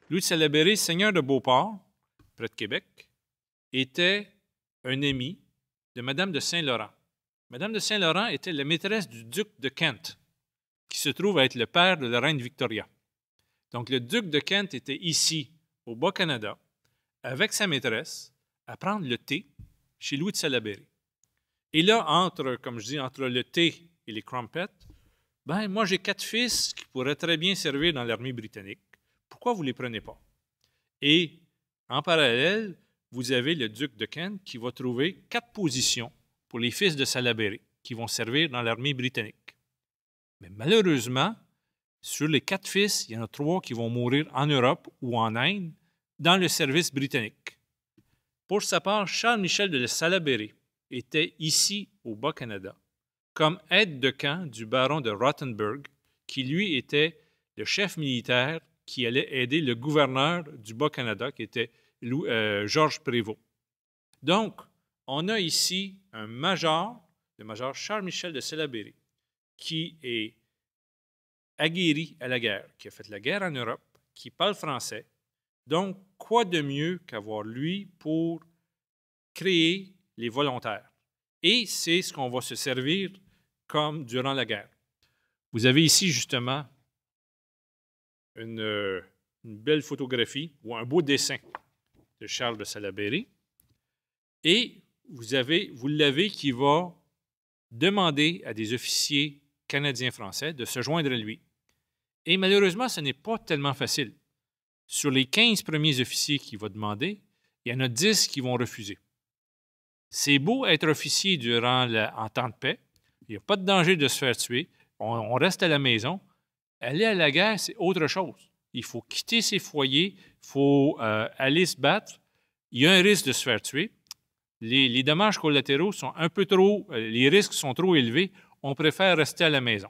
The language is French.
Louis de Salaberry, seigneur de Beauport, près de Québec, était un ami de Madame de Saint-Laurent. Madame de Saint-Laurent était la maîtresse du duc de Kent, qui se trouve être le père de la reine Victoria. Donc, le duc de Kent était ici, au Bas-Canada, avec sa maîtresse, à prendre le thé chez Louis de Salaberry. Et là, comme je dis, entre le thé et les crumpets, ben moi, j'ai 4 fils qui pourraient très bien servir dans l'armée britannique. Pourquoi vous ne les prenez pas? Et, en parallèle, vous avez le duc de Kent qui va trouver 4 positions pour les fils de Salaberry qui vont servir dans l'armée britannique. Mais malheureusement, sur les 4 fils, il y en a 3 qui vont mourir en Europe ou en Inde dans le service britannique. Pour sa part, Charles-Michel de Salaberry était ici au Bas-Canada comme aide de camp du baron de Rothenburg, qui lui était le chef militaire qui allait aider le gouverneur du Bas-Canada, qui était Georges Prévost. Donc, on a ici un major, le major Charles-Michel de Salaberry, qui est aguerri à la guerre, qui a fait la guerre en Europe, qui parle français. Donc, quoi de mieux qu'avoir lui pour créer les volontaires? Et c'est ce qu'on va se servir comme durant la guerre. Vous avez ici, justement, une belle photographie ou un beau dessin de Charles de Salaberry. Et vous l'avez qui va demander à des officiers canadiens-français de se joindre à lui. Et malheureusement, ce n'est pas tellement facile. Sur les 15 premiers officiers qu'il va demander, il y en a 10 qui vont refuser. C'est beau être officier en temps de paix. Il n'y a pas de danger de se faire tuer. On reste à la maison. Aller à la guerre, c'est autre chose. Il faut quitter ses foyers, il faut aller se battre. Il y a un risque de se faire tuer. Les dommages collatéraux sont un peu trop, les risques sont trop élevés. On préfère rester à la maison.